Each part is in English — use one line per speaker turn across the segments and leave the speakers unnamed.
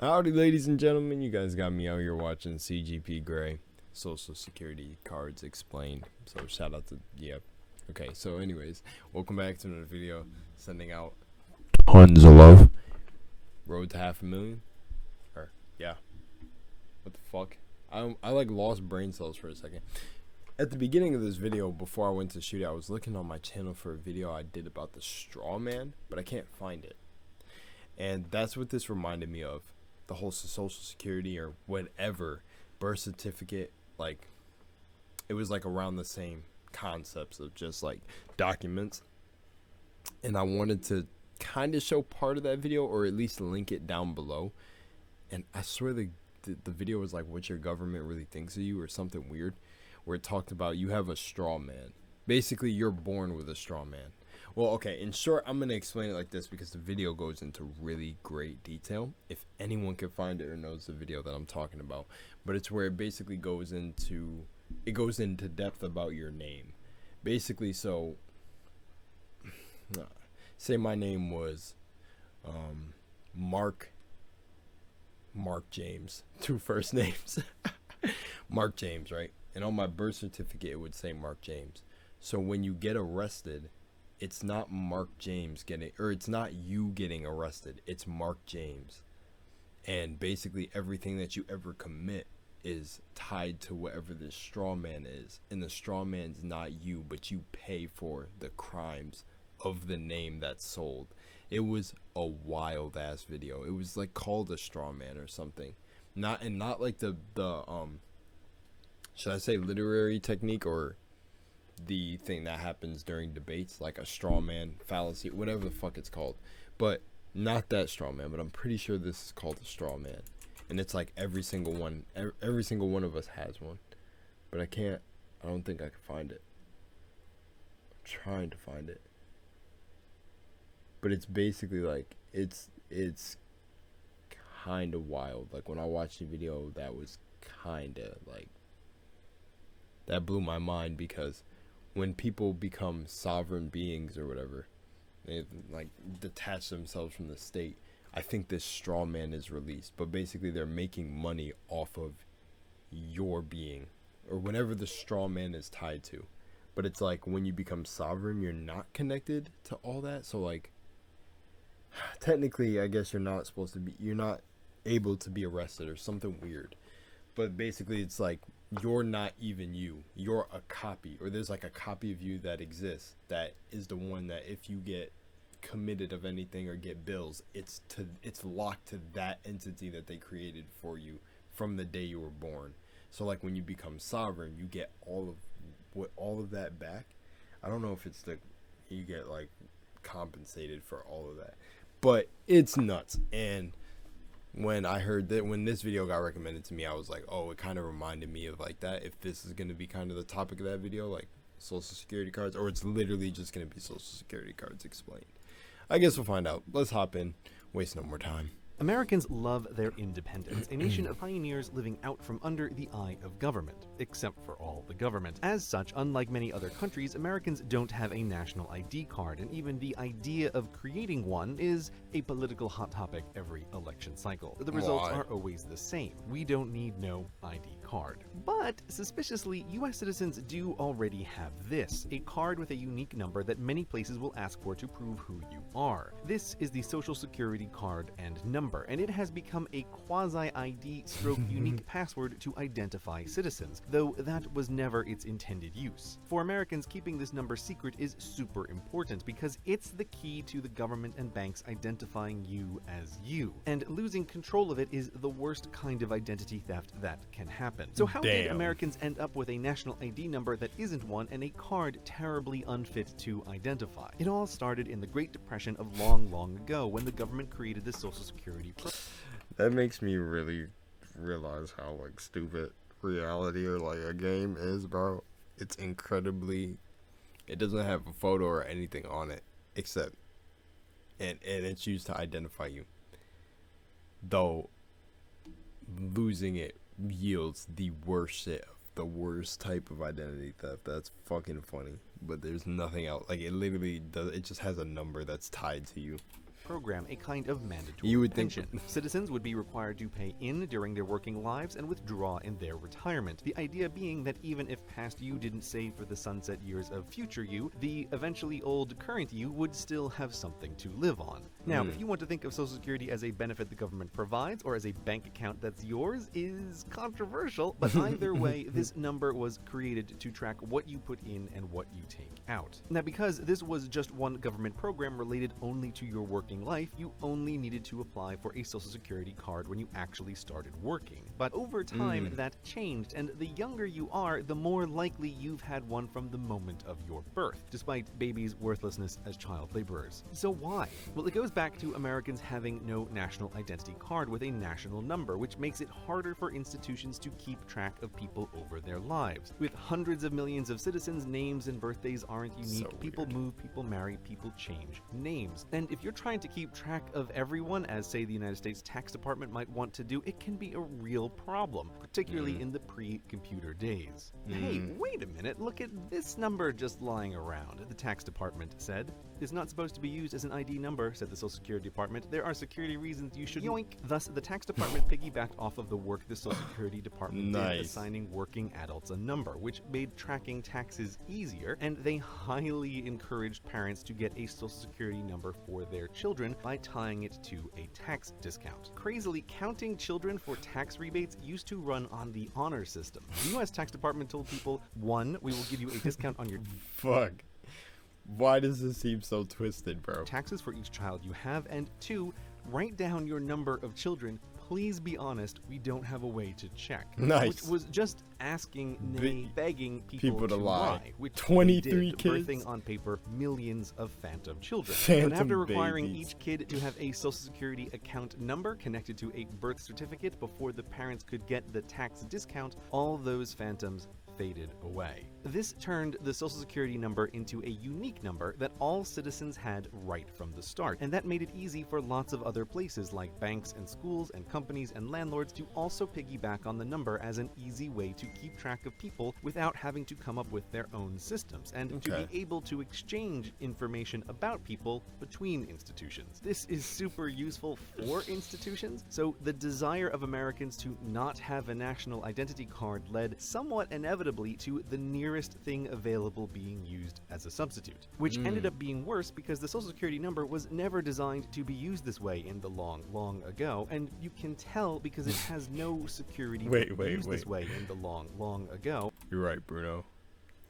Howdy, ladies and gentlemen. You guys got me out here watching CGP Grey, Social Security Cards Explained. So shout out to Okay, so anyways, welcome back to another video. Sending out tons of love. Road to 500,000. Or yeah. What the fuck? I like lost brain cells for a second. At the beginning of this video, before I went to shoot it, I was looking on my channel for a video I did about the straw man, but I can't find it. And that's what this reminded me of. The whole Social Security or whatever, birth certificate, like, it was like around the same concepts of just like documents. And I wanted to kind of show part of that video, or at least link it down below. And I swear the video was like what your government really thinks of you, or something weird, where it talked about you have a straw man. Basically, you're born with a straw man. Well, okay, in short, I'm going to explain it like this because the video goes into really great detail. If anyone can find it or knows the video that I'm talking about. But it's where it basically goes into depth about your name. Basically, so, say my name was Mark James. Two first names. Mark James, right? And on my birth certificate, it would say Mark James. So when you get arrested, it's not Mark James it's not you getting arrested. It's Mark James. And basically everything that you ever commit is tied to whatever the straw man is. And the straw man's not you, but you pay for the crimes of the name that's sold. It was a wild ass video. It was like called a straw man or something. Not like the should I say literary technique, or the thing that happens during debates, like a straw man fallacy, whatever the fuck it's called. But not that straw man, but I'm pretty sure this is called a straw man. And it's like every single one of us has one. But I don't think I can find it. I'm trying to find it. But it's basically like, it's kind of wild. Like when I watched the video, that was kind of like, that blew my mind, because when people become sovereign beings or whatever, they like detach themselves from the state, I think this straw man is released. But basically they're making money off of your being, or whatever the straw man is tied to. But it's like when you become sovereign, you're not connected to all that. So like, technically, I guess you're not able to be arrested or something weird. But basically it's like, you're not even you. You're a copy, or there's like a copy of you that exists, that is the one that if you get committed of anything or get bills, it's locked to that entity that they created for you from the day you were born. So like when you become sovereign, you get all of that back. I don't know if it's you get like compensated for all of that, but it's nuts. And when I heard that, when this video got recommended to me, I was like, oh, it kind of reminded me of like that. If this is going to be kind of the topic of that video, like Social Security cards, or it's literally just going to be Social Security cards explained. I guess we'll find out. Let's hop in. Waste no more time.
Americans love their independence, a nation of pioneers living out from under the eye of government, except for all the government. As such, unlike many other countries, Americans don't have a national ID card, and even the idea of creating one is a political hot topic every election cycle. The results are always the same. We don't need no ID card. But, suspiciously, US citizens do already have this, a card with a unique number that many places will ask for to prove who you are. This is the Social Security card and number, and it has become a quasi-ID stroke unique password to identify citizens, though that was never its intended use. For Americans, keeping this number secret is super important because it's the key to the government and banks identifying you as you, and losing control of it is the worst kind of identity theft that can happen. So how did Americans end up with a national ID number that isn't one, and a card terribly unfit to identify? It all started in the Great Depression of long ago, when the government created the Social Security program.
That makes me really realize how like stupid reality or like a game is, bro. It's incredibly, it doesn't have a photo or anything on it except, and it's used to identify you, though losing it yields the worst shit, the worst type of identity theft. That's fucking funny. But there's nothing else. Like, it literally does, it just has a number that's tied to you.
program, a kind of mandatory
You would think-
pension. Citizens would be required to pay in during their working lives and withdraw in their retirement. The idea being that even if past you didn't save for the sunset years of future you, the eventually old current you would still have something to live on. Now, if you want to think of Social Security as a benefit the government provides or as a bank account that's yours is controversial, but either way, this number was created to track what you put in and what you take out. Now, because this was just one government program related only to your working life, you only needed to apply for a Social Security card when you actually started working. But over time, that changed, and the younger you are, the more likely you've had one from the moment of your birth, despite babies' worthlessness as child laborers. So why? Well, it goes back to Americans having no national identity card with a national number, which makes it harder for institutions to keep track of people over their lives. With hundreds of millions of citizens, names and birthdays aren't unique.
So
People
weird.
move, people marry, people change names. And if you're trying to keep track of everyone, as say the United States Tax Department might want to do, it can be a real problem, particularly in the pre-computer days. Hey, wait a minute, look at this number just lying around, the Tax Department said. It's not supposed to be used as an ID number, said the Social Security Department. There are security reasons you should yoink. Thus, the Tax Department piggybacked off of the work the Social Security Department did,
Nice.
assigning working adults a number, which made tracking taxes easier, and they highly encouraged parents to get a Social Security number for their children by tying it to a tax discount. Crazily, counting children for tax rebates used to run on the honor system. The U.S. Tax Department told people, 1, we will give you a discount on your
Fuck. Why does this seem so twisted, bro?
taxes for each child you have, and 2, write down your number of children. Please be honest, we don't have a way to check.
Nice.
Which was just asking, nay, begging people
to lie.
which
23
they did,
kids?
birthing on paper millions of phantom children.
Phantom
But after requiring
babies.
each kid to have a Social Security account number connected to a birth certificate before the parents could get the tax discount, all those phantoms faded away. This turned the Social Security number into a unique number that all citizens had right from the start, and that made it easy for lots of other places like banks and schools and companies and landlords to also piggyback on the number as an easy way to keep track of people without having to come up with their own systems, and to
Okay.
be able to exchange information about people between institutions. This is super useful for institutions, so the desire of Americans to not have a national identity card led somewhat inevitably to the nearest thing available being used as a substitute, which ended up being worse because the Social Security number was never designed to be used this way in the long ago, and you can tell because it has no security
Wait,
used this way in the long ago.
You're right, Bruno.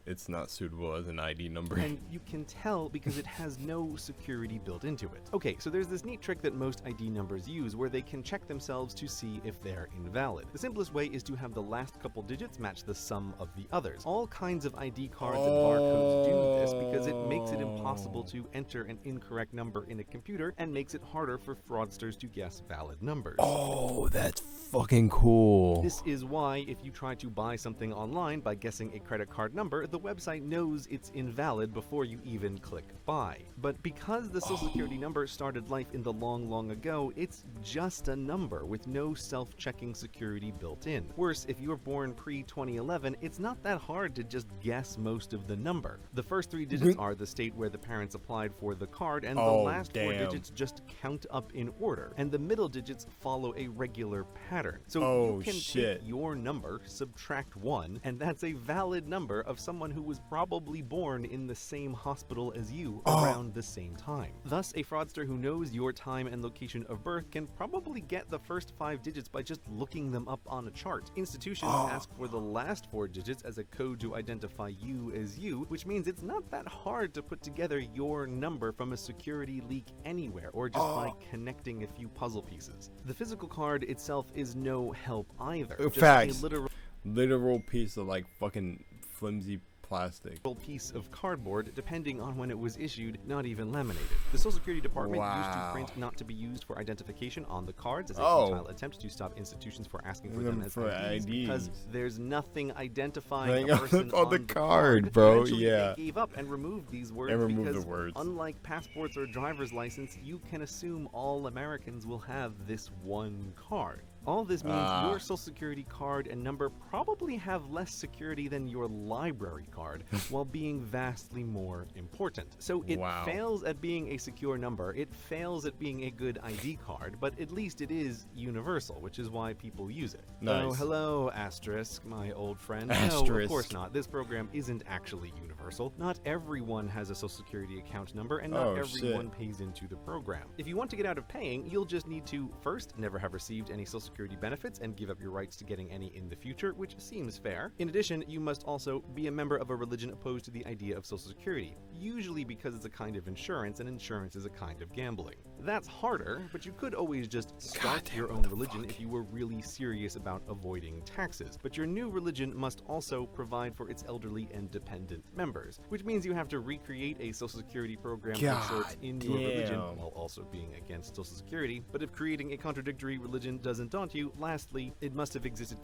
It's not suitable as an ID number.
And you can tell because it has no security built into it. Okay, so there's this neat trick that most ID numbers use where they can check themselves to see if they're invalid. The simplest way is to have the last couple digits match the sum of the others. All kinds of ID cards and barcodes do this because it makes it impossible to enter an incorrect number in a computer and makes it harder for fraudsters to guess valid numbers.
Oh, that's fucking cool.
This is why if you try to buy something online by guessing a credit card number, the website knows it's invalid before you even click buy. But because the Social Security number started life in the long ago, it's just a number with no self-checking security built in. Worse, if you were born pre-2011, it's not that hard to just guess most of the number. The first 3 digits are the state where the parents applied for the card, and the
Oh,
last 4
damn.
digits just count up in order, and the middle digits follow a regular pattern. So
Oh,
you can
shit.
take your number, subtract 1, and that's a valid number of someone who was probably born in the same hospital as you around the same time. Thus, a fraudster who knows your time and location of birth can probably get the first 5 digits by just looking them up on a chart. Institutions ask for the last 4 digits as a code to identify you as you, which means it's not that hard to put together your number from a security leak anywhere, or just by connecting a few puzzle pieces. The physical card itself is no help either. Just
Facts.
a
Literal piece of like fucking flimsy plastic.
piece of cardboard, depending on when it was issued, not even laminated. The Social Security Department used to
Wow.
print not to be used for identification on the cards as a
Oh.
futile attempt to stop institutions for asking for them as
For
IDs, because
IDs.
there's nothing identifying
Like
a person
on the card, bro,
Eventually,
yeah.
they gave up and removed these words
And removed the
because,
words.
unlike passports or driver's license, you can assume all Americans will have this one card. All this means your social security card and number probably have less security than your library card, while being vastly more important. So it fails at being a secure number, it fails at being a good ID card, but at least it is universal, which is why people use it.
Nice.
Oh, hello, Asterisk, my old friend.
Asterisk.
No, of course not. This program isn't actually universal. Not everyone has a social security account number, and not everyone pays into the program. If you want to get out of paying, you'll just need to, first, never have received any social security benefits and give up your rights to getting any in the future, which seems fair. In addition, you must also be a member of a religion opposed to the idea of social security, usually because it's a kind of insurance, and insurance is a kind of gambling. That's harder, but you could always just start your own religion if you were really serious about avoiding taxes. But your new religion must also provide for its elderly and dependent members, which means you have to recreate a social security program of sorts in your religion while also being against social security. But if creating a contradictory religion doesn't daunt you, lastly, it must have existed.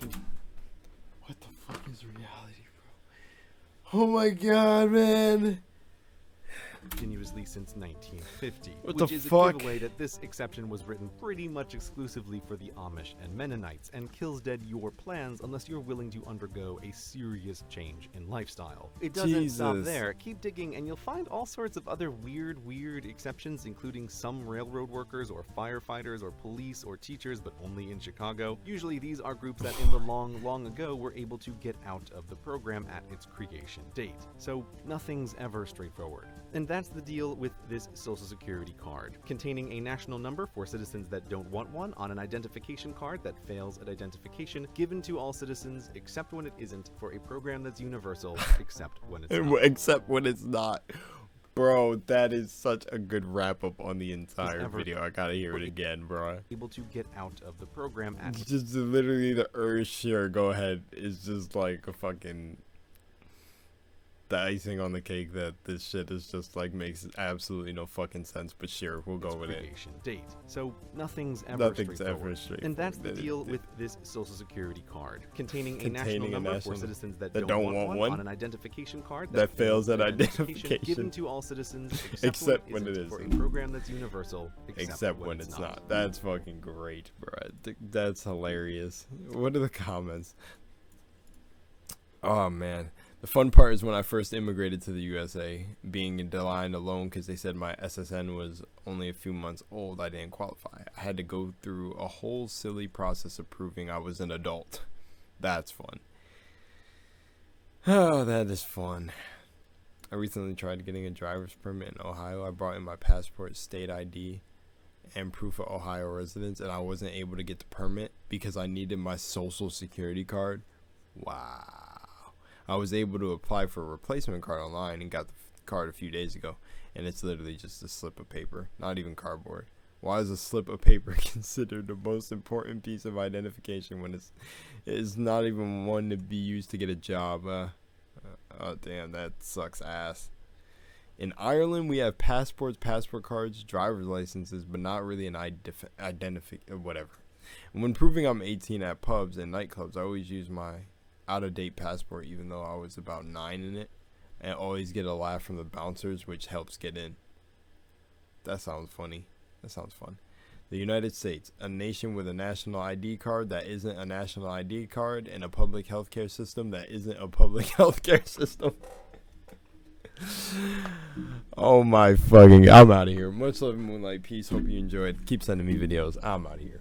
What the fuck is reality, bro? Oh my god, man.
Continuously since 1950,
What
which
the
is
fuck?
a giveaway that this exception was written pretty much exclusively for the Amish and Mennonites, and kills dead your plans unless you're willing to undergo a serious change in lifestyle. It doesn't stop
Jesus.
there. Keep digging and you'll find all sorts of other weird exceptions, including some railroad workers or firefighters or police or teachers, but only in Chicago. Usually these are groups that in the long ago were able to get out of the program at its creation date. So nothing's ever straightforward. And that's the deal with this Social Security card, containing a national number for citizens that don't want one on an identification card that fails at identification, given to all citizens except when it isn't, for a program that's universal except when it's not.
Except when it's not. Bro, that is such a good wrap up on the entire video. I gotta hear it again, bro.
Able to get out of the program at
Just literally the sure, go ahead. It's just like a fucking the icing on the cake that this shit is just like makes absolutely no fucking sense, but sure, we'll go with it.
Date. So nothing's ever straightforward.
Straightforward.
And that's the deal with this Social Security card, containing a national number for citizens that don't want one on an identification card
that fails at identification,
given to all citizens
except when it is
for a program that's universal
except when it's not. That's fucking great, bro. That's hilarious. What are the comments? Oh man. The fun part is when I first immigrated to the USA, being in line alone because they said my SSN was only a few months old, I didn't qualify. I had to go through a whole silly process of proving I was an adult. That's fun. Oh, that is fun. I recently tried getting a driver's permit in Ohio. I brought in my passport, state ID, and proof of Ohio residence, and I wasn't able to get the permit because I needed my social security card. Wow. I was able to apply for a replacement card online and got the card a few days ago, and it's literally just a slip of paper, not even cardboard. Why is a slip of paper considered the most important piece of identification when it's not even one to be used to get a job? Oh damn, that sucks ass. In Ireland, we have passports, passport cards, driver's licenses, but not really an identification, whatever. And when proving I'm 18 at pubs and nightclubs, I always use my out-of-date passport, even though I was about 9 in it, and always get a laugh from the bouncers, which helps get in. That sounds funny. That sounds fun. The United States, a nation with a national ID card that isn't a national ID card, and a public healthcare system that isn't a public healthcare system. Oh my fucking, I'm out of here. Much love and moonlight. Peace. Hope you enjoyed. Keep sending me videos. I'm out of here.